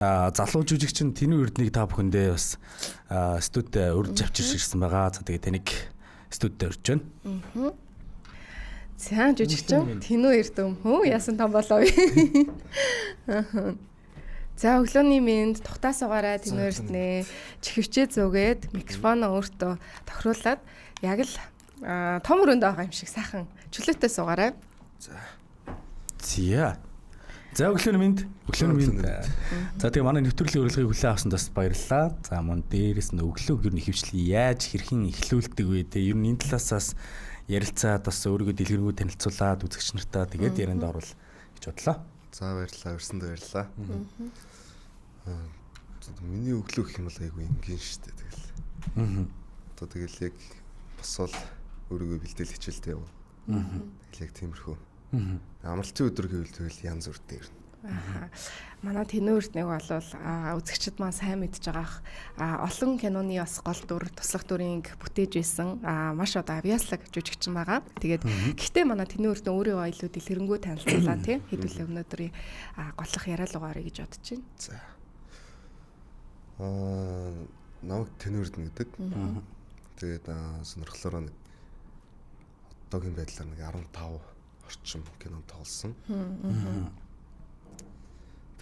Залуу жүжигчин Тэнүү Эрдэнэгийг та бүхэндээ бас студид урьж авчирч ирсэн байгаа. За тэгээд таныг студид урьж байна. За жүжигчин Тэнүү Эрдэм. Хөө яасан том болоо. За өглөөний мэнд тухтаа суугаарай Тэнүү Эрдэнэ. Чихвчээ зөөгээд микрофон өөртөө тохируулаад яг л том өрөөнд байгаа юм шиг сайхан чөлөөтэй суугаарай. За өглөөний мэнд. За тэгээ манай нэвтрүүлгийн урилгыг хүлээн авсанд бас баярлалаа. За мөн дээрээс нь өглөөг ер нь хөвчлээ яаж хэрхэн эхлүүлдэг вэ? Ер нь энэ талаас ярилцаад бас өөрийгөө дэлгэрэнгүй танилцуулаад үзэгч нартаа тэгээд ярианд орвол гэж бодлоо. За баярлалаа. Өрсөнд баярлалаа. Миний өглөө гэх юм бол айгүй энгийн шүү дээ тэгэл. Одоо тэгэл яг босвол өөрийгөө бэлдээл хичээлтэй явна. Тэгэл яг тиймэрхүү. Амралтын өдөр гэвэл тэгэл янз бүртэй ирнэ. Манай Тэнүү Эрдэнэг болвол үзэгчд маань сайн мэдж байгаах олон киноны бас гол дүр, туслах дүрийг бүтээж байсан маш одоо авьяаслаг жүжигчин байгаа. Тэгээд гэхдээ манай Тэнүү Эрдэнэ өөрийгөө илүү дэлгэрэнгүй танилцуулаа тий хэдүүлээ өнөөдрийн голлох яриалгаа орё гэж бодож байна. За. Намайг Тэнүү Эрдэнэ гэдэг. Тэгээд сонирхлоороо нэг одоогийн байдлаар нэг 15 орчим кинонд тоглосон.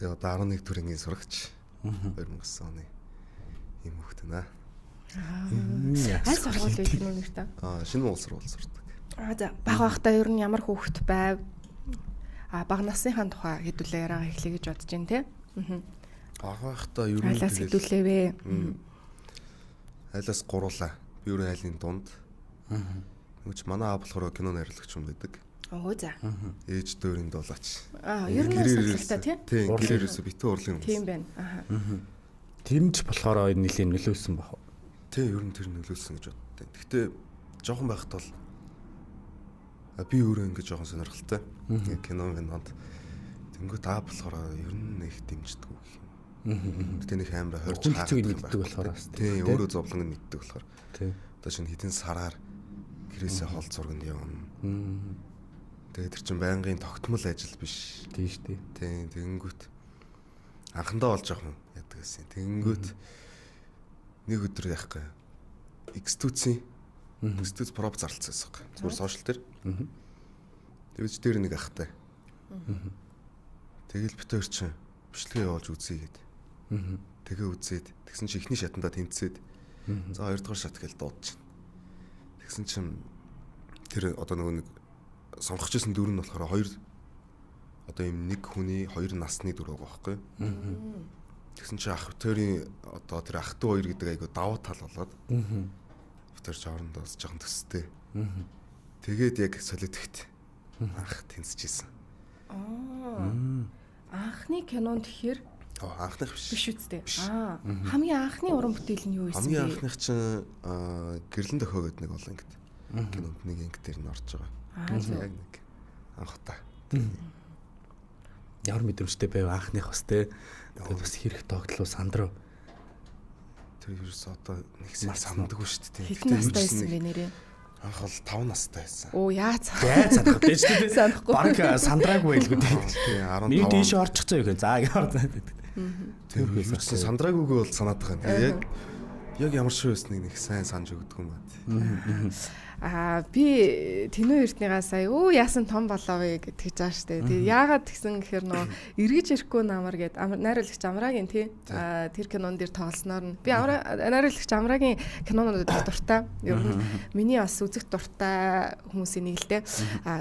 Тэгээ одоо 11 төрийн сурагч 2009 оны юм хөхтөн аа. Аль сургууль вэ кино нэртэй? Шинэ Монгол сургууль сурдаг. За баг байхдаа ер нь ямар хүүхэд байв? Баг насныхаа тухай хэдүүлээ яриагаа эхлэе гэж бодож байна тий. Баг байхдаа ер нь айлаас хэдүүлээвэ. Айлаас гуруулаа. Би өөрөө айлын дунд. Нүч манай аав болохоор кино найруулагч юм байдаг. Оо за. Ээж дөрөнд болооч. Ер нь сонирхолтой тий. Тийм, гэрээрээс битүү урлын хүмүүс. Тийм байна. Тэр нь ч болохоор нэлийн нөлөөсөн баг. Тийм, ер нь тэр нөлөөсөн гэж боддог. Гэхдээ жоохон байхад бол би өөрөө ингэ жоохон сонирхолтой. Кинонд тэнгуут аав болохоор ер нь их дэмждэг гэх юм. Гэтэ нэг амар хорж хаадаг мэддэг болохоор бас. Тийм, өөрөө зовлон мэддэг болохоор. Тийм. Одоо шинэ хэдэн сараар гэрээсээ хол зурганд явна. Тэгээд тэр чинь байнгын тогтмол ажил биш. Тийм шүү дээ. Тийм, тэгэнгүүт анхандаа болж явах юм яадаг гэсэн. Тэгэнгүүт нэг өдөр яахгүй. X2-ийн проб зарлцсан байсан юм. Зүгээр сошиал дээр. Тэгвч дээр нэг ахтай. Тэгэл бит хоёр чинь бичлэгээ явуулж үзье гээд. Тэгээ үзээд тэгсэн чинь ихний шатандаа тэнцээд за хоёрдугаар шат гээл дуудаж чинь. Тэгсэн чинь тэр одоо нөгөө нэг сонгож ирсэн дүр нь болохоор хоёр одоо юм нэг хүний хоёр насны дүр байгаа байхгүй. Тэгсэн чинь ах төрийн одоо тэр ах トゥ хоёр гэдэг айгу давуу тал болоод. Тэр жоорондоо бас жоохон төстэй. Тэгээд яг солиотгэт анх тэнцэжсэн. Анхны кинонд тэгэхээр анхных биш үстэй. Хамгийн анхны уран бүтээл нь юу вэ? Хамгийн анхных чинь гэрлэн дохио гэдэг нэг олон ангид. Кинонд нэг анги дээр нь орж байгаа. Яг нэг анхудаа. Ямар мэдрэмжтэй байв анхных бас те. Тэгээд бас хэрэг тогтлоо сандруу. Тэр ерөөс одоо нэг сандаггүй шүү дээ. Хэдэн настай байсан бэ нэрээ? Анх бол 5 настай байсан. Оо яа цаа. Яа санах вэ ч тийм санахгүй. Бараг сандраагүй байлгүй тийм. 15. Миний дээш орчих цаа юу гэх. За гэх. Тэр ерөөс сандраагүйгээ бол санаад байгаа юм. Яг ямар шиг байсныг нэг сайн санаж өгдөг юм байна. Би Тэнүү Эрдэнэгаа сая яасан том болоо вэ гэж байгаа штэ. Тэгээ яагаад тэгсэн гэхээр нөө эргэж ирэхгүй намар гээд найруулагч Амрагийн тий тэр кинон дээр тоглосноор нь би найруулагч Амрагийн кинонууд дуртай. Ер нь миний бас үзэх дуртай хүмүүсийн нэг л дээ.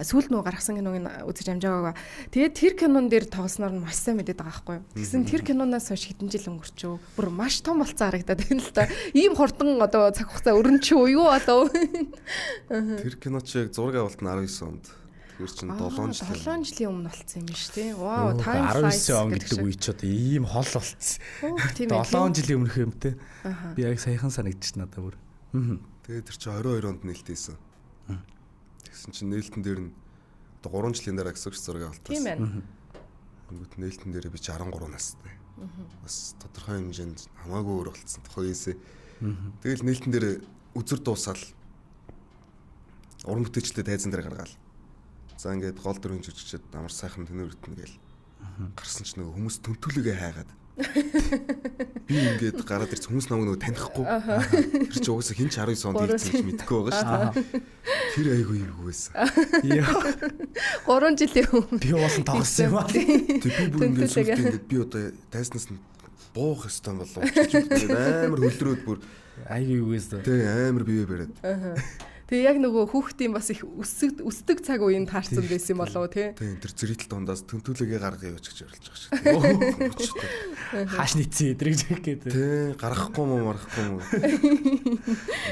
Сүүлд нөө гаргасан киног үзэж амжаагаа. Тэгээд тэр кинон дээр тоглосноор нь маш сайн мэдээд байгаа байхгүй юу. Тэгсэн тэр киноноос хойш хэдэн жил өнгөрчөө. Бүр маш том болцсон харагдаад байна л да. Ийм хурдан одоо цаг хугацаа өрнөч юу болов. Тэр кино чи яг зураг авалт нь 19 онд. Тэр чинь 7 жилийн өмнө болцсон юм шүү дээ. Вау, time 19 он гэдэг үе ч одоо ийм хол болцсон. 7 жилийн өмнөх юм те. Би яг саяхан санагдчих надад бүр. Тэгээд тэр чи 22 онд нээлттэйсэн. Тэгсэн чинь нээлтэн дээр нь одоо 3 жилийн дараа гисгч зураг авалтаас. Тийм байна. Тэнгүүт нээлтэн дээр би 13 настай. Бас тодорхой хэмжээнд хамаагүй өөр болцсон. Тухайсээ. Тэгэл нээлтэн дээр үзэр дуусаад уран бүтээлчтэй тайзан дээр гаргаал. За ингээд гол дөрвөн жүжигчд амар сайхан Тэнүү Эрдэнэ гээл гарсан ч нөгөө хүмүүс төвтүүлэгээ хайгаад Би ингээд гараад ирсэн хүмүүс намайг нөгөө танихгүй. Тэр чи угаасаа хин ч 19 онд ирсэн гэж мэдэхгүй байгаа шүү дээ. Тэр айгүй юу байсан. 3 жилийн өмнө би уулын тоглосон юм аа. Тэг би бүр ингээд сүлдээ ингээд би одоо тайснаас нь буух ёстой болов уу. Амар хөлрөөд бүр айгүй юу гэсэн. Тэг амар бивээ бариад. Тэгээ яг нөгөө хүүхдийн бас их өсдөг цаг үеийн таарсан байсан юм болов уу тий? Тийм тэр зэрэгтэл дундаас төнтүүлэгээ гаргая гэж оруулж байгаа шүү. Хааш нийцсэн эдрэг жиг гэдэг. Тийм гаргахгүй мó марахгүй мó.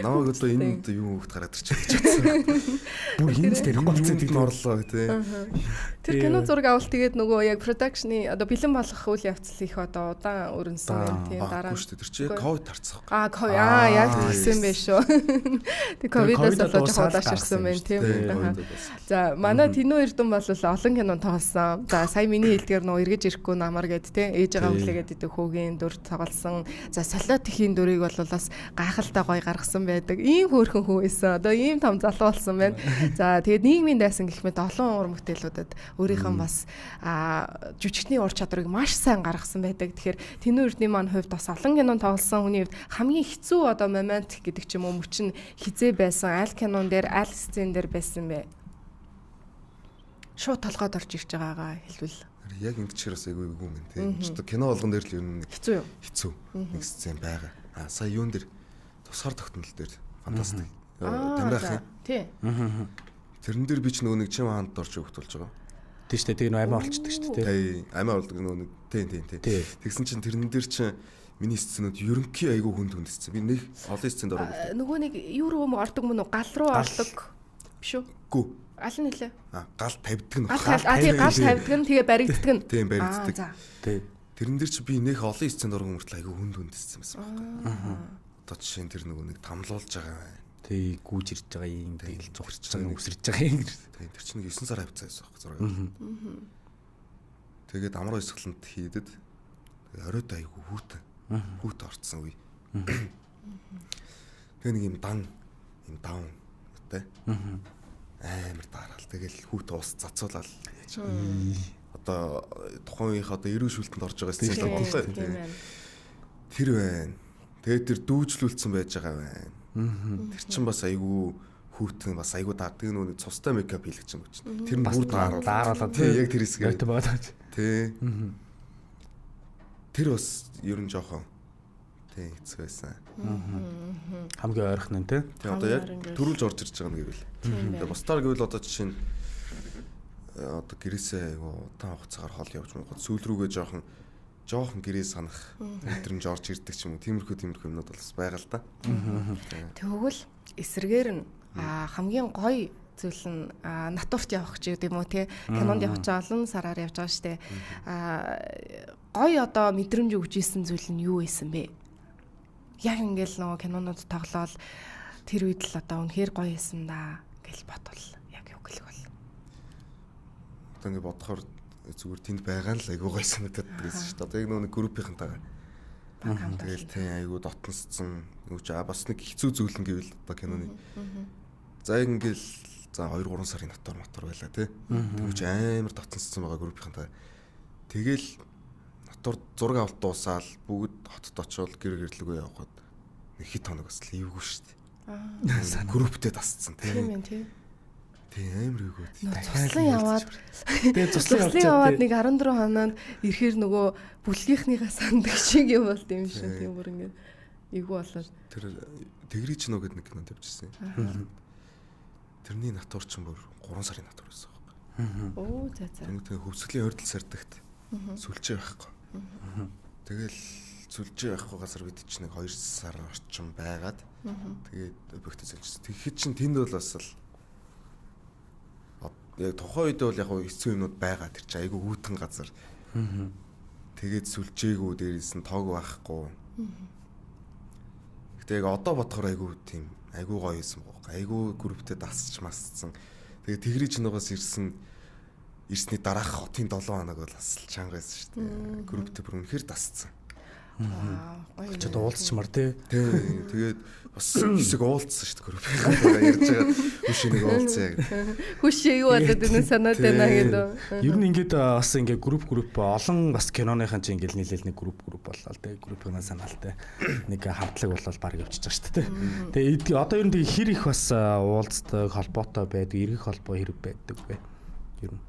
Намайг одоо энд юу хөхт гараад ирчих гэж бодсон. Бүр хинц тэр голцсон тийм орлоо тийм. Тэр кино зураг авалт тэгээд нөгөө яг production-ы одоо бэлэн болох үйл явцал их одоо удаан өрнөсөн юм тийм дараа. Шүү дээ тэр чи ковид тарцсан. Ковид яг тэгсэн байх шүү. Тэг ковидос болоо жоохон удаашрсан байна тийм. За манай Тинүү Эрдэнэ бол олон кинонд тоглосон. За сая миний хэлдгээр нөгөө эргэж ирэхгүй намар гэд тийм ээжээгээ хүлээгээд идэх хүүгийн дүр тоглосон. За солиот ихийн дүрийг бол бас гайхалтай гоё гаргасан байдаг. Ийм хөөрхөн хүн байсан. Одоо ийм том залуу болсон байна. За тэгээд нийгмийн дайсан гэх мэт олон ур бүтээлүүдэд өөрийнхөө бас жүжигчний ур чадварыг маш сайн гаргасан байдаг. Тэгэхээр Тинүү Эрдэнэ маань хувьд бас олон кинонд тоглосон хүний хувьд хамгийн хэцүү одоо момент гэдэг ч юм уу мөчн хизээ байсан. Аль кинон дээр аль сцен дээр байсан бэ? Шууд толгойд орж ирж байгаагаа хэлвэл. Яг ингэчээр бас айгүй юм байна тийм. Кино болгон дээр л ер нь хэцүү юу? Хэцүү. Нэг сцен байгаа. Сая юун дээр тусгаар тогтнол дээр фантастик. Тамирах юм. Тий. Тэрэн дээр би ч нөгөө нэг чим хаанд орж өгт болж байгаа. Тийм шүү дээ. Тэгээ нөгөө амиа олчдаг шүү дээ. Тий. Амиа олдог нөгөө нэг тийм. Тэгсэн чинь тэрэн дээр чинь миний сценүүд ерөнхий айгүй хүндсцэн. Би нэг олон сценд ороо. Нөгөө нэг юу руу ордог мөн үү? Гал руу ордог. Биш үү? Гүү. Аль нь нэлээ? Гал тавьдаг нь. Тийм гал тавьдаг нь тэгээ баригддаг нь. Тийм баригддаг. Тий. Тэрэн дээр чи би нэг олон сценд орох мөртлөө айгүй хүндсцэн байсан байхгүй. Одоо жишээ нь тэр нөгөө нэг тамлуулж байгаа байна. Тий гүүж ирж байгаа юм тэгэл зурч байгаа үсэрж байгаа юм. Тийм тэр чинь 9 сар хавцаа байсан байхгүй зураг. Тэгээд амар өсгөлөнд хийдэд оройд айгүй хүүт орцсон үе. Тэгээ нэг юм даун тэ. Амар дараал тэгэл хүүт уус цацуулаад одоо тухайн үеийнх одоо эрүү шүлтэнд орж байгаа сцен боллоо. Тэр байна. Тэгээд тэр дүүжлүүлсэн байж байгаа байна. Тэр чин бас айгүй хүүтэн бас айгүй даадаг нүг цустай мейкап хийлгэж байгаа чинь. Тэр нь бүр дааруулаад тий яг тэр хэсгээ. Тий. Тэр бас ер нь жоохон тий хэцүү байсан. Хамгийн ойрхон нь тий. Тий одоо яг төрүүлж орж ирж байгаа нэг гэвэл. Тэгээ бусдаар гэвэл одоо жишээ нь одоо гэрээсээ айгүй удаан хугацаагаар хол явж байгаа. Сүүл рүүгээ жоохон гэрээ санах мэдрэмж орж ирдэг ч юм уу. Тиймэрхүү юмнууд бас байгаа л да. Тэгвэл эсрэгээр нь хамгийн гоё зүйл нь натурт явах ч гэдэг юм уу тий. Кинонд явах ч олон сараар явж байгаа штэ. Гоё одоо мэдрэмж өгч исэн зүйл нь юу байсан бэ? Яг ингээл нөгөө кинонууд тоглоал тэр үед л одоо үнэхээр гоё байсан да гэж бодвол яг юу гэлэх бол. Одоо ингэ бодохоор зүгээр тэнд байгаа л айгүй гоё санагдаад байсан шүү дээ. Одоо яг нэг группийнхантайгаа. Тэгэл тий айгүй дотносцсон юу ч бас нэг хэцүү зүйл нь гэвэл одоо киноны. За яг ингээл за 2 3 сарын мотор байла тий. Тэгвч амар дотносцсон байгаа группийнхантайгаа. Тэгэл мотор зураг авалт дуусаал бүгд хотод очивол гэр гэрлэгөө явхад нэг хит хоног бас л эвгүй шүү дээ. Групптэй тасцсан тий. Тийм ээ тий. Тий амар эвгүй. Туслан яваад тэгээ туслан яваад нэг 14 хоноод ирэхээр нөгөө бүлгийнхнийгаа санддаг шиг юм болд юм шиг тийм бүр ингээд эвгүй болоод тэр тэгрий ч нөө гэдэг нэг кинонд явжсэн. Тэрний натур ч бүр 3 сарын натур байсан байхгүй. Оо за. Тэгээ хөвсгөлийн ойртол сардагт сүлжээ байхгүй. Тэгэл сүлжээ байхгүй газар бид чинь нэг 2 сар орчим байгаад тэгээд объектыг солилцсон. Тэгэхэд чинь тэнд бол бас л яг тухайн үед бол яг хэцүү юмнууд байгаа тэр чинь айгүй хүүтэн газар. Тэгээд сүлжээгүү дээрээс нь тоог байхгүй. Гэтэ яг одоо бодохоор айгүй тийм айгүй гоё байсан бохоо. Айгүй групптэй дасч масцсан. Тэгээд тэгрий чинээс ирсний дараах хотын 7 хоног бол бас чанга байсан шүү дээ. Групптэй бүр үнэхээр дасцсан. Гоё. Ч одоо уулзчмаар тий. Тэгээд бас хэсэг уулзсан шүү дээ группийнхаа ярьж байгаа хүшнийг уулзъя гэдэг. Хүшээ юу болоод энэ санаад байна гэдэг. Ер нь ингээд бас ингээд групп олон бас киноныхан чинь ингээд нийлээл нэг групп боллоо тий. Группийн санаалтай нэг хамтлаг болол баг явчихж байгаа шүү дээ. Тэгээ одоо ер нь хэр их бас уулздаг холбоотой байдаг, эргэх холбоо хэрэг байдаг вэ? Ер нь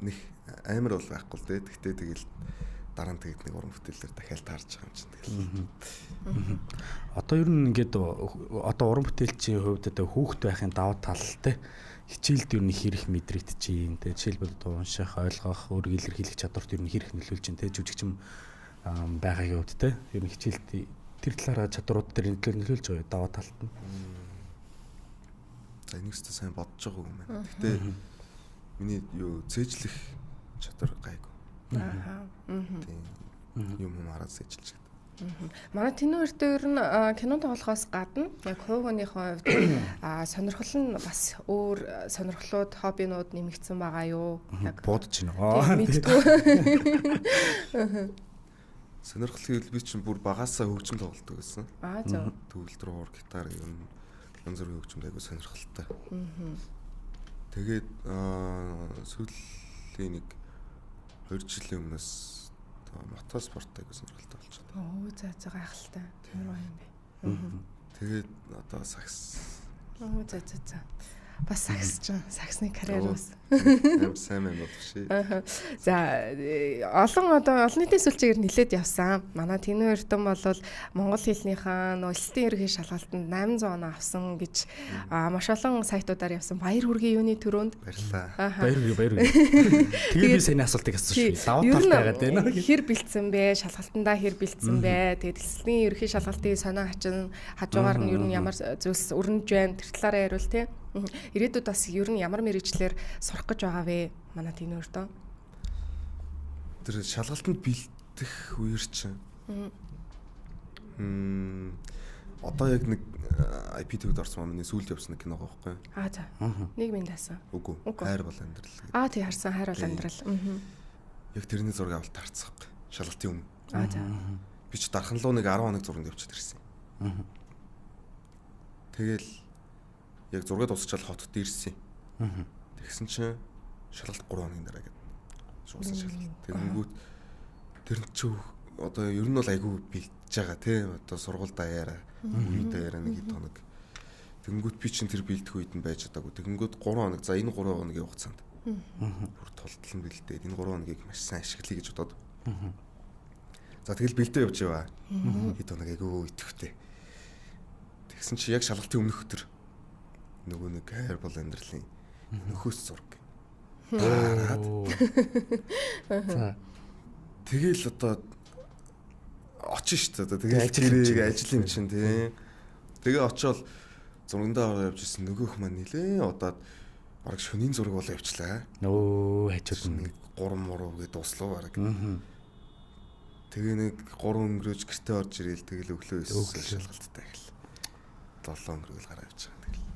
нэг амар бол байхгүй л дээ. Гэхдээ тэгэл дараа нь тэгээд нэг уран бүтээлээр дахиад таарч байгаа юм чинь тэгэл. Одоо ер нь ингээд одоо уран бүтээлчийн хувьд одоо хүүхэд байхын даваа талтай хичээлд ер нь хэрэг мэдрэгдэж юм те жишээлбэл одоо унших, ойлгох, өөрийгөө илэрхийлэх чадварт ер нь хэрэг нөлөөлж чинь те жүжигчин байгаагийн хувьд те ер нь хичээлд тэр талаараа чадварууд дээр нөлөөлж байгаа даваа талт нь. За энийг ч сайн бодож байгаа юм байна. Гэхдээ миний юу цээжлэх чадвар гайгүй. Юм хараад сэжилж байгаа. Манай тэнүүртэй ер нь кино тоглохоос гадна яг хувь хүнийхээ хувьд сонирхол нь бас өөр сонирхлууд, хоббинууд нэмэгдсэн байгаа юу? Яг бодож байна. Мэдгүй. Сонирхол гэвэл би чинь бүр багаасаа хөгжим тоглодог байсан. Зөв. Төгөл рүү гитар юм янз бүрийн хөгжимд айгу сонирхолтой. Тэгээд сүүлийн нэг 2 жилийн өмнөөс мотоспорт айгу сонирхолтой болчиход. За гайхалтай. Тэр гоё юм бэ. Тэгээд одоо сакс. За. Бас саксны карьер бас. Амар сайн юм болчихшээ. За олон нийтийн сүлжээгээр нилээд явсан. Манай Тинүү Эрдэм бол монгол хэлнийхээ улсын ерөнхий шалгалтанд 800 оноо авсан гэж маш олон сайтуудаар явсан. Баяр хүргэе юуны төрөнд. Баярлалаа. Баяр үргээ. Тэгээд би саяны асуултыг асууж байна. Даваа талтай байгаад байна. Хэр бэлдсэн бэ? Шалгалтандаа хэр бэлдсэн бэ? Тэгээд эслийн ерөнхий шалгалтын сонио хачин хажуугаар нь ер нь ямар зүйлс өрнөж байна? Тэр талаараа яриул те. Ирээдүйд бас ер нь ямар мэргэжлэр сурах гэж байгаа вэ? Манай Тинүү Эрдэм. Тэр шалгалтанд бэлдэх үеэр чинь. Одоо яг нэг IPTV-д орсон маань сүүлд явсан нэг кино байгаа байхгүй. За. Нэг минь даасан. Үгүй. Хайр бол амьдрал гэдэг. Тий харсан хайр бол амьдрал. Яг тэрний зураг авалт таарцсан. Шалгалтын өмнө. За. Би ч дархан руу нэг 10 хоног зураг явчихад ирсэн. Тэгэл яг зураг дуусчаал хотод ирсэн. Тэгсэн чинь шалгалт 3 хоногийн дараа гэдэг. Шуусан шалгалт. Тэгэнгүүт тэр нь ч одоо ер нь бол айгүй бэлдэж байгаа тий. Одоо сургууль даяараа, үе даяараа нэг хэд хоног. Тэгэнгүүт би чинь тэр бэлдэх үед нь байж чадаагүй. Тэгэнгүүт 3 хоног. За энэ 3 хоногийн хугацаанд. Бүр толтлон бэлдээд энэ 3 хоногийг маш сайн ашиглая гэж бодоод. За тэгэл бэлдээ явж яваа. Хэд хоног айгүй итгэвтэй. Тэгсэн чи яг шалгалтын өмнөх өдөр нөгөө нэг хайр бол амьдралын нөхөс зураг. Тэгэл одоо очиж шүү дээ. Тэгэл ажил юм чинь тий. Тэгээ очиод зургандаа явж ирсэн нөгөөх маань нилээ удаад бараг шөнийн зураг болоо явчлаа. Хажууд нэг 3 муруу гээд дуслуу бараг. Тэгээ нэг 3 өнгөрөөж гэртээ орж ирээл тэгэл өглөө шалгалттай гэл. 7 өнгөрөөл гараа явж байгаа тэгэл.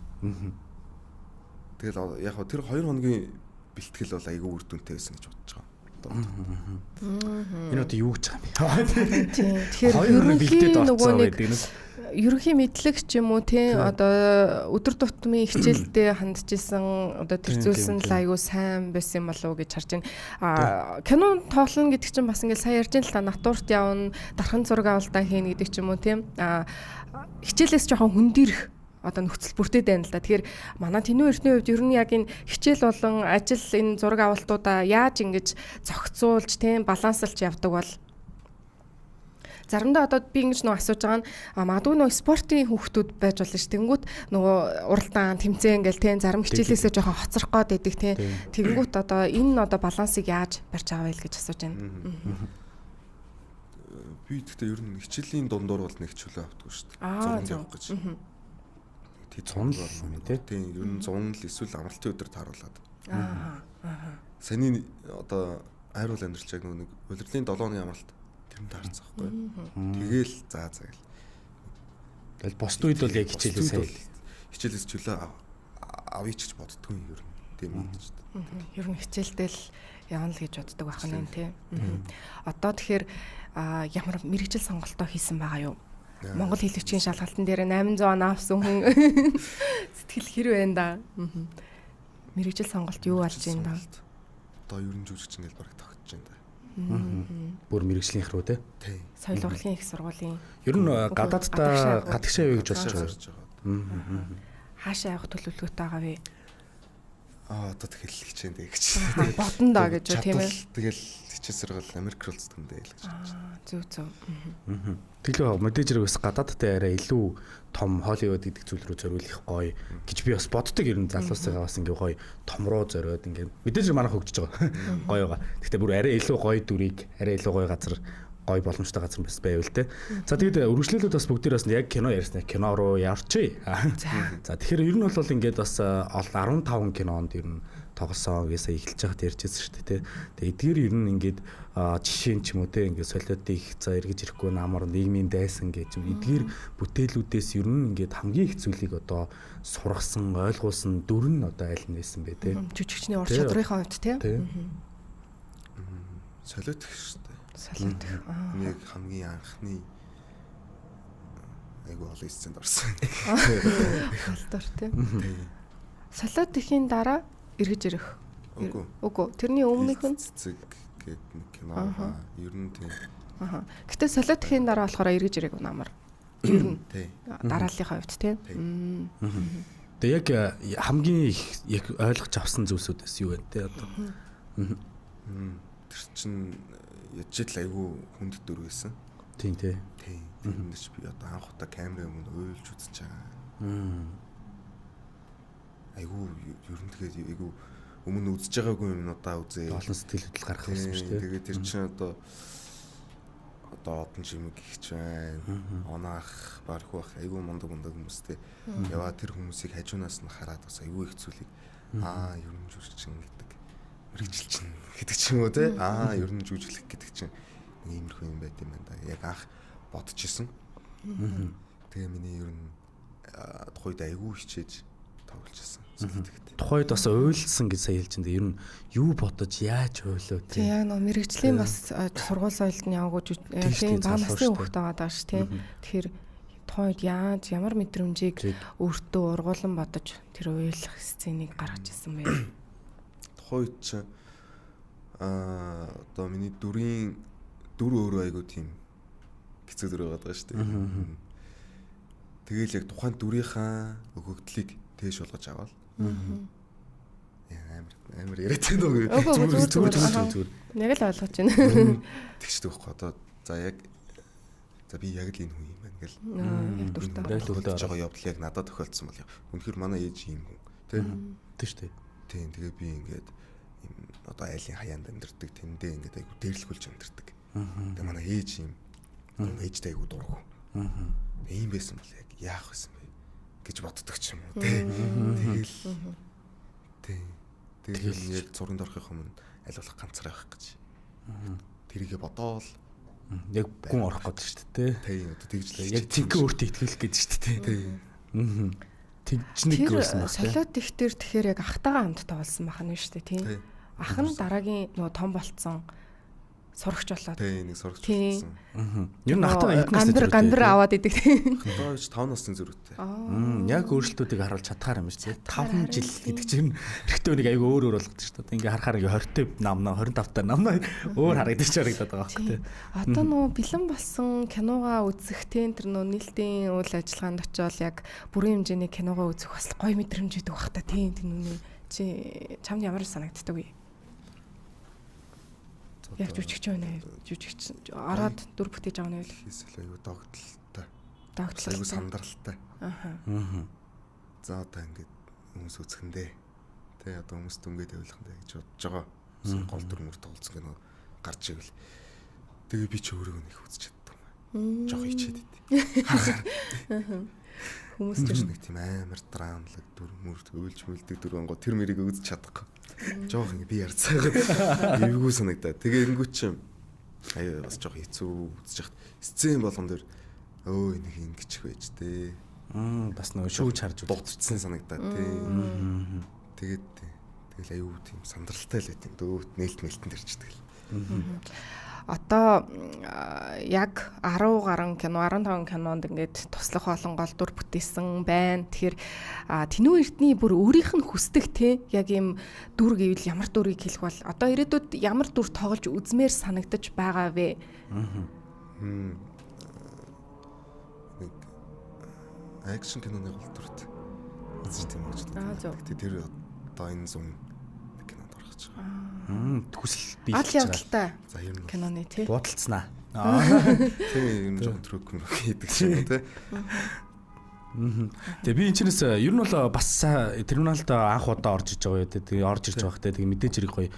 Тэгэл яг хөө тэр 2 хоногийн бэлтгэл бол айгүй үр дүнтэй байсан гэж бодож байгаа. Энэ одоо юу гэж байгаа юм бэ? Тэгэхээр ерөнхий нөгөө нэг ерөнхий мэдлэг ч юм уу тий одоо өдөр тутмын хичээлдээ хандж исэн одоо тэр зүйлсэн л айгүй сайн байсан юм болов уу гэж харж байна. Кино тоглоно гэдэг чинь бас ингээл сайн ярьж ин л та натурт явна, дархан зураг авалтаа хийнэ гэдэг ч юм уу тий. Хичээлээс жоохон хөндөрөх одоо нөхцөл бүрдээд байна л да. Тэгэхээр манай Тинүү Эрдэнэ хувьд ер нь яг энэ хичээл болон ажил энэ зураг авалтуудаа яаж ингэж зохицуулж тийм баланслж явдаг бол заримдаа одоо би ингэж нөө асууж байгаа нь магадгүй нөө спортын хүүхдүүд байж болно ш. Тэнгүүт нөгөө уралдаан тэмцээн ингээл тийм зарим хичээлээсээ жоохон хоцрох гээд байдаг тийм. Тэнгүүт одоо энэ одоо балансыг яаж барьж аваа вэ гэж асууж байна. Би гэхдээ ер нь хичээлийн дундуур бол нэг чөлөө автгүй ш. Зураг явах гэж. Тэг цунл байна тийм ер нь зун л эсвэл амралтын өдөр тааруулаад. Саний одоо хайр бол амьдрал яг нэг улирлын 7 оны амралт тэр нь таарсан байхгүй. Тэгэл за гэл. Тэгэл босд үед бол яг хичээлээс чөлөө авъя ч боддгүй ер нь тийм үү гэж. Ер нь хичээлдэл явна л гэж боддог байх нь тийм. Одоо тэгэхээр ямар мэрэгжил сонголтоо хийсэн байгаа юу? Монгол хэл бичгийн шалгалтын дээр 800 оноо авсан хүн сэтгэл хэр байна да. Мэрэгжил сонголт юу болж байна да? Одоо ерөн жүжигч ингээл бараг тогтож байна да. Бүр мэрэгжлийнх рүү те. Соёл урлагийн их сургуулийн. Ер нь гадааддаа гадагшаа явъя гэж бодож байгаа. Хаашаа явах төлөвлөгөөтэй байгаа вэ? Одоо тэгэл хичээндээ гэж. Бодно да гэж тийм ээ. Тэгэл хичээл сургал Америк руу зүтгэндээ л гэж. Зөв. Тэглээ мэдээж хэрэг бас гадаадтай арай илүү том Холливуд гэдэг зүйл рүү зориулах гоё гэж би бас боддог. Ер нь залуусайгаа бас ингээ гоё том руу зориод ингээ мэдээж хэрэг манайх хөгжиж байгаа. Гоё байгаа. Гэхдээ бүр арай илүү гоё дүрийг, арай илүү гоё газар, гоё боломжтой газар бас байвал те. За тэгээд үргэлжлүүлээд бас бүгдээр бас яг кино ярьснаа кино руу яварчээ. За тэгэхээр ер нь бол ингээд бас 15 кинонд ер нь тоглосон гэсэн эхэлж байгаад ярьжсэн шүү дээ те. Тэгээд эдгээр ер нь ингээд жишээ нь ч юм уу те ингээд солиод их за эргэж ирэхгүй намар нийгмийн дайсан гэж эдгээр бүтээлүүдээс ер нь ингээд хамгийн их зүйлийг одоо сургасан, ойлгуулсан дүр нь одоо аль нь байсан бэ те. Жүжигчний ур чадварынхаа хувьд те. Солиод их шүү дээ. Солиод. Нэг хамгийн анхны айгу олон сценд орсон. Холдор тийм. Солиод ихийн дараа эргэж ирэх. Үгүй. Тэрний өмнөх нь цэцэг гэдэг нэг кино ер нь тийм. Гэтэ солиод ихийн дараа болохоор эргэж ирээг намар. Ер нь дарааллынхаа хувьд тийм. Тэгээ яг хамгийн их яг ойлгож авсан зүйлсүүдээс юу вэ те одоо. Тэр чин яжил айгу хүнд дүр байсан. Тийм тий. Тэрнээс би одоо анх удаа камерын өмнө уйлж үзэж байгаа. Айгу ер нь тэгээд айгу өмнө үзэж байгаагүй юмнуудаа үзээ. Олон сэтгэл хөдлөл гарах байсан шүү дээ. Тэгээд тэр чин одоо одон жимэг ихч байна. Онаах, барах байх айгу мундаг хүмүүстэй. Яваа тэр хүмүүсийг хажуунаас нь хараад бас айгу их зүйлийг ер нь жүжигчин гэдэг. Мэргэжилчин гэдэг ч юм уу те. Ер нь жүжиглэх гэдэг чинь нэг иймэрхүү юм байт юм байна да. Яг анх бодчихсон. Тэгээ миний ер нь тухайд айгүй хичээж тоглолчихсон. Тухайд бас уйлсан гэж сая хэлж байгаа. Ер нь юу бодож яаж ойлоо те. Тэгээ яг мэргэжлийн бас сургууль соёлд нь яваагүй тийм баа насны хүүхэд байгаа даа ш тийм. Тэгэхээр тухайд яаж ямар мэдрэмжийг өөртөө ургуулan бодож тэр уйлах сценийг гаргаж ирсэн бэ? Тухайд ч одоо миний дүр өөрөө айгу тийм хэцүү дүр байгаа шүү дээ. Тэгэл яг тухайн дүрийнхаа өгөгдлийг тээш болгож аваад. Амар яриад байна уу? Зүгээр. Яг л ойлгож байна. Тэгчдэг байхгүй одоо за би яг л энэ хүн юм байна гэл. Яг дүртэй жоо явдал яг надад тохиолдсон бол үнэхээр манай ээж юм хүн тийм шүү дээ. Тийм тэгээ би ингээд одоо айлын хаяанд амьдэрдэг тэндээ ингээд айгу дээрлэхүүлж амьдэрдэг. Тэгээ манай ээж юм. Ээжтэй айгу дургу. Ийм байсан бол яг яах байсан бэ гэж боддог ч юм уу тэгэл яг зурганд орохын өмнө аль болох ганцаар авах гэж. Тэрийгэ бодоол яг гүн орох гэдэг шүү дээ. Тийм одоо тэгж л яг тэнхээ өөртөө итгүүлэх гэж шүү дээ. Тэгжник гэсэн байна. Солиод их төр тэгэхээр яг ахтайгаа хамт тоглосон байх нь шүү дээ тийм. Ах нь дараагийн нөгөө том болцсон сурагч болоод. Тийм нэг сурагч болсон. Ер нь ахтайгаа эднээс гамбар аваад идэг тийм. Хөөж 5 насны зөрүүтэй. Яг өөрчлөлтүүдийг харуулж чадхаар юм шүү дээ. 5 жил гэдэг чинь эрэгтэй нэг аягүй өөр болгоод шүү дээ. Ингээ харахаар 20-тэй намнаа 25-тай намнаа өөр харагдаж байгаа байгаа байхгүй тийм. Одоо нөгөө бэлэн болсон киногаа үзэх тийм тэр нөгөө нийлтийн үйл ажиллагаанд очиод яг бүрэн хэмжээний киногаа үзэх бас гоё мэдрэмж өгдөг бах та тийм нүний чи чамд ямар санагддаг вэ? Яг жүжигч байна. Жүжигч ороод дүр бүтээж авах нь хийсэл айгу догтлолтой. Айгу сандралтай. За одоо ингээд хүмүүс үзэхэндээ тэ одоо хүмүүс дүнгээд явуулахандаа гэж бодож байгаа. Гол дүр мөр тоглосон кино гарч ивэл тэгээ би ч өөрөө нэг үзэж чаддаг юм. Жохо ичээд идэв. Хүмүүс ч нэг тийм амар драмлаг дүр мөр өөлж мөлдөг дүр ангоо тэр мэрийг үзэж чадахгүй. Жоох ингэ би ярьцаагаад эвгүй санагдаа. Тэгээ ингүүч бас жоох хэцүү үзэж яхад сцен болгон дээр нэг ингэчих байж тээ. Бас нөгөө шүүж харж дутцсан санагдаа тий. Тэгэл аюу тийм сандралтай л байт юм дөө нээлт нээлтэн дэрчдэг л. Одоо яг 10 гаруй кино 15 кинонд ингээд туслах болон гол дүр бүтээсэн байна. Тэгэхээр Тэнүү Эрдэнэ бүр өөрийнх нь хүсдэг те яг ийм дүр гэвэл ямар дүрийг хэлэх бол одоо ирээдүйд ямар дүр тоглож үзмээр санагдаж байгаа вэ? Акшн киноны гол дүрт. Үзэж тийм гэж байна. Гэтэ тэр одоо энэ зам кинонд орох гэж байгаа. Хүсэл бий. Ал явдалтай. За ер нь киноны тий. Бодолцснаа. Тийм юм жоо трүк хийдэг шиг тий. Тэгээ би энэ чинээс ер нь бол бас терминалд анх удаа орж иж байгаа юу. Тэгээ орж ирж байгаа хтэй. Тэгээ мэдээж хэрэг гоё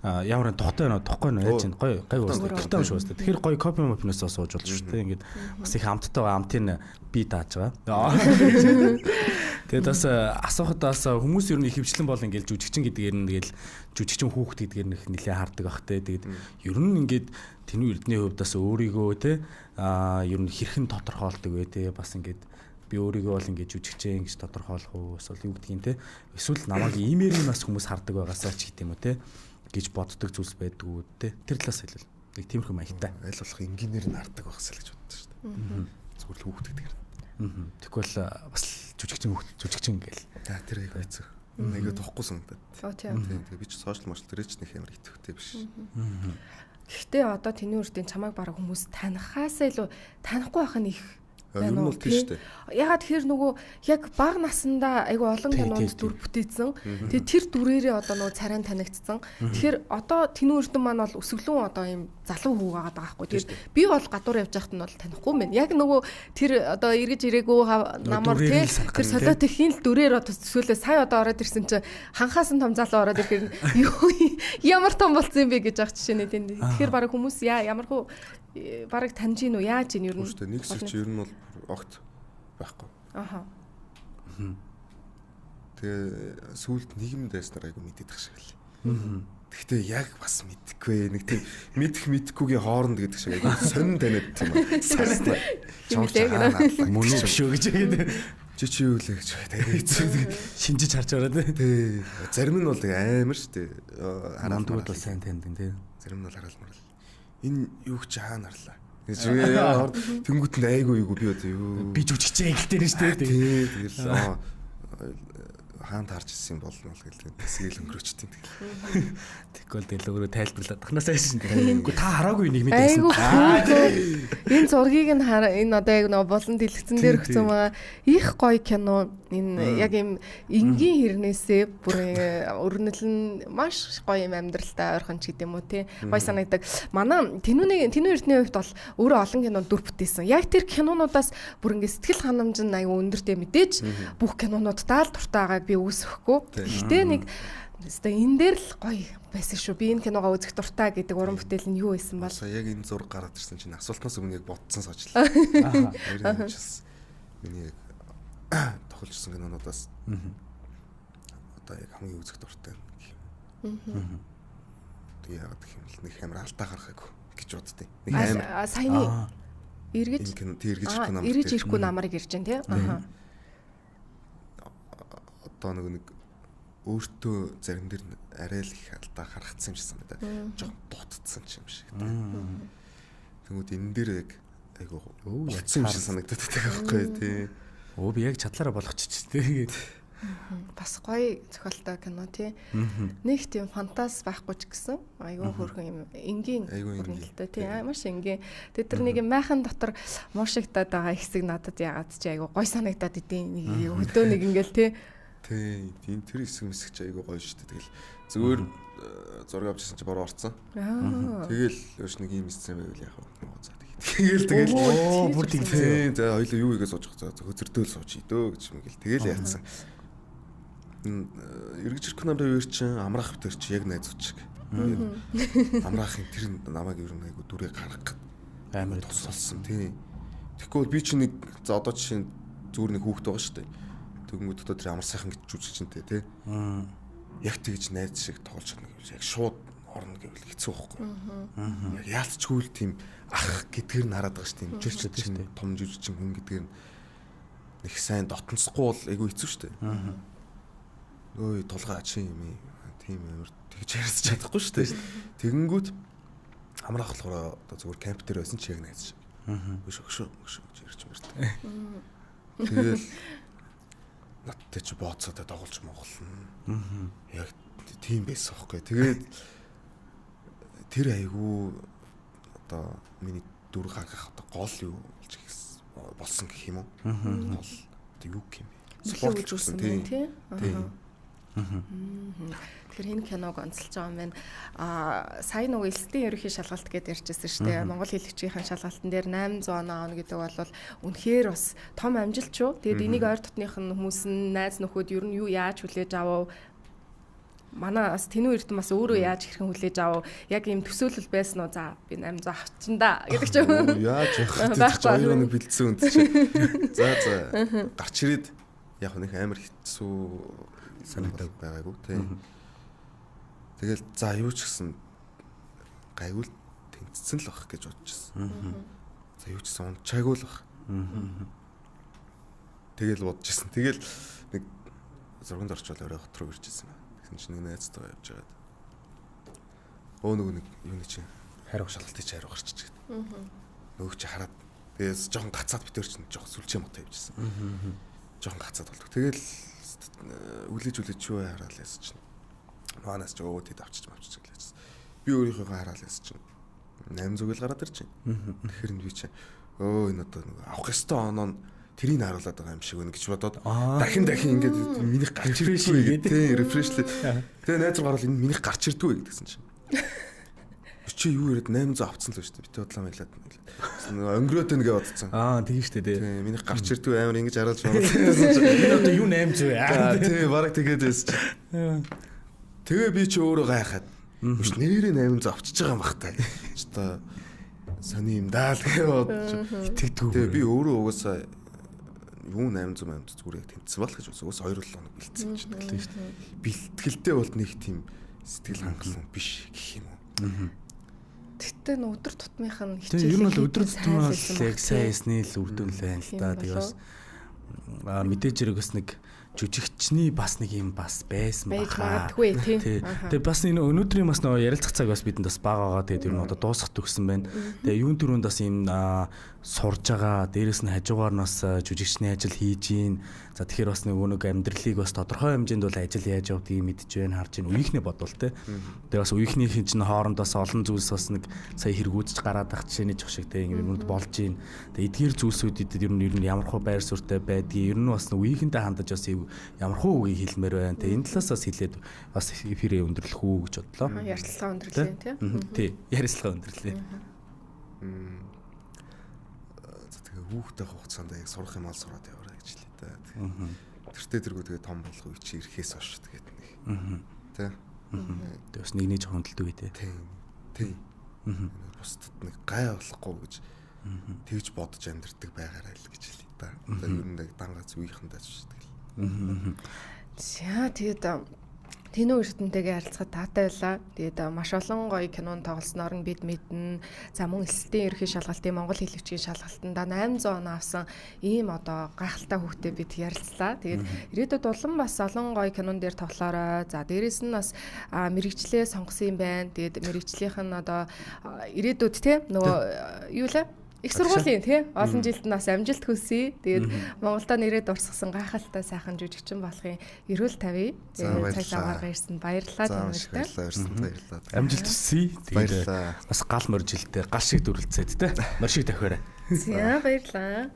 ямар тухтай байна тохгүй байна яаж гоё гайг уустай гэртээ шүү дээ. Тэгэхээр гоё копи мопнес сууж болж шүү дээ. Ингээд бас их амттай байгаа амтын би дааж байгаа. Тэгээд бас асуухад бас хүмүүс ер нь хөвчлэн бол ингээд жүжигчин гэдгээр нь тэгэл жүжигчин хүүхэд гэдгээр нь нэлээ хардаг ах те. Тэгээд ер нь ингээд Тэнүү Эрдэнэ хувьд бас өөрийгөө те ер нь хэрхэн тодорхойлдог вэ те. Бас ингээд би өөрийгөө бол ингээд жүжигчин гэж тодорхойлох уу эсвэл юу гэдгийг те. Эсвэл намайг иймэр нь бас хүмүүс хардаг байгаасаа ч гэдэм үү те гэж боддог зүйлс байдгүй те. Тэр талаас хэлвэл нэг тиймэрхүү маягтай. Аль болох инженеэр нь хардаг байхсаа л гэж боддог шүү дээ. Зүгээр л хүүхэд гэдэг. Тэгвэл бас жүжигчин гээл. Тэр их байцаа. Нэгэ тохгүй санагдаад. Тэгээ би ч сошиал маршал төрөөч нэг амар итгэвтэй биш. Гэхдээ одоо Тэнүү Эрдэнэ чамайг бараг хүмүүс танихаасаа илүү танихгүй байх нь их Ер нь бол тийм шүү дээ. Ягаад тэгэхээр нөгөө яг бага наснда айгүй олон кинонд дүр бүтээсэн. Тэгээ тэр дүрээрээ одоо нөгөө царайн танигдсан. Тэгэхээр одоо Тэнүү Эрдэнэ маань бол өсвөлөн одоо ийм залуу хүү байгаа байхгүй. Тэгээд би бол гадуур явж байхад нь бол танихгүй юм байна. Яг нөгөө тэр одоо эргэж ирээгүй намар тий тэр солиот ихийн л дүрээр одоо төсөөлөө сая одоо ороод ирсэн чинь ханхаас нь том залуу ороод ирэхээр ямар том болсон юм бэ гэж ах жишээ нэ тийм. Тэгэхээр бараг хүмүүс ямар хөө бараг таньж гин үү яаж гин ер нь нэг зүйл чи ер нь бол огт байхгүй. Тэгээ сүүлд нийгэмд байснаар айгу мэдээдэх шиг л. Гэхдээ яг бас мэдэхгүй нэг тийм мэдэхгүйгийн хооронд гэдэг шиг айгу сонин таниад тийм аа. Мөн үү биш үү гэж хэлээд чи юу лээ гэж тэгээ шинжиж харж байгаа тий. Зарим нь бол амар штэ. Хараалдууд бол сайн таньдаг тий. Зарим нь бол хараалмар л. Энэ юу ч хаана харлаа. Тэнгүүт нь айгүй юу би одоо юу би жүжигчээ гэлтэй нэ штэ. Тэгэл хаанд харж ирсэн юм болно л гэлээ. Тэсгээл өнгөрөөчтیں۔ Тэгвэл тэгэл өөрөө тайлбарлаад тахнаас айсан. Үгүй та хараагүй нэг мэдээсэн. Энэ зургийг нь энэ одоо яг нэг болон дэлгэцэн дээр өгсөн байгаа. Их гоё кино. Энэ яг юм энгийн хэрнээсээ бүр өрнөл нь маш гоё юм амьдралтай ойрхон ч гэдэм үү те. Гоё санагдаг. Манай Тэнүү Эрдэнэ хувьд бол өөрөө олон кинонд дүр бүтээсэн. Яг тэр кинонуудаас бүр ингэ сэтгэл ханамж нь аюу өндөртэй мэдээж бүх кинонуудаа л дуртай байгааг би үүсэхгүй. Гэхдээ нэг өстой энэ дээр л гоё байсан шүү. Би энэ киногоо үзэх дуртай гэдэг уран бүтээл нь юу байсан бол яг энэ зураг гараад ирсэн чинь асуултнаас өмнө яг бодсон суучлаа. Миний тохиолж ирсэн кинонуудаас одоо яг хамгийн үзэх дуртай юм. Тэгээ яагаад гэх юм бол нэг амар алдаа гаргаагүй гэж боддیں۔ Нэг амар саяны эргэж ирэхгүй намарыг ирж дээ тий. Одоо нэг өөртөө зарим дээр арай л их алдаа гаргацсан юм шиг санагдаа. Жон дутцсан юм шиг. Тэгмүүд энэ дээр яг айгу болцсон юм шиг санагдаад байгаа байхгүй тий. Би яг чадлаараа болгочих тий. Бас гоё зохиолтой кино тий. Нэг тийм фантаз байхгүй ч гэсэн айгүй хөрхөн юм энгийн хүрнэлтэй тий. Маш энгийн. Тэгээд тэр нэг майхан дотор муушигдаад байгаа хэсэг надад ягаад ч айгүй гоё санагдаад идэв. Нэг өдөө нэг ингээл тий. Тий, тэр хэсэг мэсгч айгүй гоё шүү дээ. Тэгэл зүгээр зураг авчихсан чи бороо орцсон. Тэгэл ёш нэг юм эссэн байвал яах вэ? Тэгэл бүр тийм тий. За хоёлоо юу игээ сууж байгаа. Хөзөрдөөл сууч идөө гэж юм гэл. Тэгэл яатсан. Эргэж ирэх намрын үер чин амраах битэр чи яг найзууч шиг. Амраахын тэр намайг ер нь айгүй дүрээ гаргах амар тусалсан тий. Тэгэхгүй би чи нэг за одоо жишээ зүгээр нэг хүүхэд байгаа шүү дээ. Тэгмүүд одоо тэр амар сайхан гэж жүжигчэнтэй тий. Яг тэгж найз шиг тоглож чадна гэвэл яг шууд орно гэвэл хэцүү байхгүй. Яг яалтчгүй л тийм ах гэдгээр нь хараад байгаа шүү дээ. Жүжигчин том жүжигчин хүн гэдгээр нь их сайн дотносгүй бол айгүй хэцүү шүү дээ. Ой тулгаа чи юм тийм амар тэгж ярьж чадахгүй шүү дээ. Тэгэнгүүт Амраах болохоор одоо зүгээр камп дээр байсан ч яг найз шиг. Өшөө гэж ярьж мэрт. Тэгэл надтай ч бооцоод дагуулж моголно. Яг тийм байсан хөөхгүй. Тэгээд тэр айгүй одоо миний дүр хагах одоо гол юу болсон гэх юм уу? Гол одоо юу гэх юм бэ? Спорт үзсэн тийм. Тэгэхээр энэ киног онцолж байгаа юм байна. Сайн нөгөө элсдийн ерөнхий шалгалт гэдээ ярьжсэн шүү дээ. Монгол хэл хичээхэн шалгалтын дээр 800 оноо авна гэдэг бол үнэхээр бас том амжилт шүү. Тэгээд энийг ойр дотных нь хүмүүс нь найз нөхөд ер нь юу яаж хүлээж авав? Манай бас Тэнүү Эрдэнэ бас өөрөө яаж хэрхэн хүлээж авав? Яг ийм төсөөлөл байсан уу? За би 800 авчин да гэдэг ч юм. Яаж явах вэ? Хоёрыг бэлдсэн үнд чинь. За гарч ирээд яг нэг амар хэцүү санагдаад байгаагүй тийм. Тэгэл за юу ч гэсэн гайгүй тэнцсэн л бах гэж бодчихсон. За юу ч гэсэн унчаагүй л бах. Тэгэл бодчихсон. Тэгэл нэг зурганд орчвол орой хот руу ирчихсэн. Тэгсэн чинь нэг найзтайгаа явж байгаад нэг юуны чинь хайрах шалгалтын чинь хайрах гарчиж гээд. Нөгөө чи хараад тэгээс жоохон гацаад битэр чинь жоохон сүлжээ мото явжсэн. Жоохон гацаад болдог. Тэгэл үлээж юу хараал яс чинь. Манаас ч өөдөд авчиж гэлээсэн. Би өөрийнхөө хараал яс чинь 800 л гараад ирж байна. Тэгэхээр би чинь энэ одоо нэг авах ёстой оноо тэрийг харуулад байгаа юм шиг байна гэж бодоод дахин ингээд минийх гарч ирдгүй тий рефрешлээ. Тэгээ найз руу гарвал энэ минийх гарч ирдгүй гэдгсэн чинь. Чи юу яриад 800 авцсан л шүү дээ. Бит бодлоо мэлээд. Өнгөрөөд нэгэ бодсон. Тийм шүү дээ. Тий минийх гарч ирдгүй амар ингэж харуулж байна. Энэ одоо юу 800 вэ? Тий бараг тэгээд байсан. Тэгээ би чи өөрөө гайхаад биш нэрээ 800 авчиж байгаа юм бах та. Одоо сони юм даа л гэж итгэдэггүй. Тэгээ би өөрөө угаасаа юу 800 зүгээр тэнцсэн бол гэж угаасаа 2 хоног бэлдсэн юм чинь тийм шүү дээ. Бэлтгэлтэй бол нэг тийм сэтгэл хангалуун биш гэх юм уу. Тэгтээ өдөр тутмынх нь хичээл. Ер нь бол өдөр тутмын яг сайн эсний л үр дүн л байна л да. Тэгээ бас мэдээж хэрэг бас нэг жүжигчний бас нэг юм бас байсан баха. Магадгүй тийм. Тэгээ бас энэ өнөөдрийн бас нөгөө ярилцах цаг бас бидэнд бас бага байгаа. Тэгээд ер нь одоо дуусах төгсөн байна. Тэгээ юун дөрөнд бас юм сурж байгаа. Дээрээс нь хажуугаар нь бас жүжигчний ажил хийж гин. За тэгэхээр бас нэг амьдралыг бас тодорхой хэмжээнд бол ажил яаж явдгийг мэдж байна, харж байна. Үеийнхний бодвол те. Тэгээ бас үеийнхнийх чинь хооронд бас олон зүйлс бас нэг сая хэрэгүүдж гараад ах жишээний жох шиг те ингээд болж гин. Тэгээ эдгээр зүйлсүүдэд ер нь ямар хөө байр суурьтай байдгийг ер нь бас үеийнхэнтэй хандаж бас ямар хөө үгийг хэлмээр байна. Тэгээ энэ талаас бас хэлээд бас эфирээ өндөрлөх үү гэж бодлоо. Ярилцлага өндөрлөө тий. Ярилцлага өндөрлөө. Тэгээ хүүхдээ хугацаанд яг сурах юм ал сураад яваарай гэж хэлээ та. Тэртээ тэргүү тэгээ том болгоо чи ирэхээс хойш тэгээд нэг. Тэ. Тэгээ бас нэгний жоохон хөндлөлтөө үү те. Тий. Бусдад нэг гай болохгүй гэж тэгж бодож амьдэрдэг байгаарай л гэж хэлээ та. Одоо ер нь дангац үеийнхэндээ ч тэгэл. За тэгээд Тэнүү Эрдэнэтэйгээ ярилцахад таатай байлаа. Тэгээд маш олон гоё кинонд тоглосноор нь бид мэднэ. За мөн элсдийн ерөнхий шалгалтын Монгол хэл хичээний шалгалтанда 800 оноо авсан ийм одоо гайхалтай хүүхдээ бид ярилцлаа. Тэгээд ирээдүйд улам бас олон гоё кинон дээр тоглоорой. За дээрэс нь бас мэрэгчлээ сонгосон юм байна. Тэгээд мэрэгчлийнх нь одоо ирээдүйд те нөгөө юу лээ? Их сургуулийн тий олон жилд нас амжилт хүсье. Тэгээд Монголдо нэрээд урсгасан гайхалтай сайхан жүжигчин болохын эрүүл тавья. Тэгээд цааш аваарга ирсэн баярлалаа баярлалаа. Амжилт хүсье. Тэгээд бас гал морь жилдээ гал шиг дүрлцээд тий морь шиг тавиарай. За баярлалаа.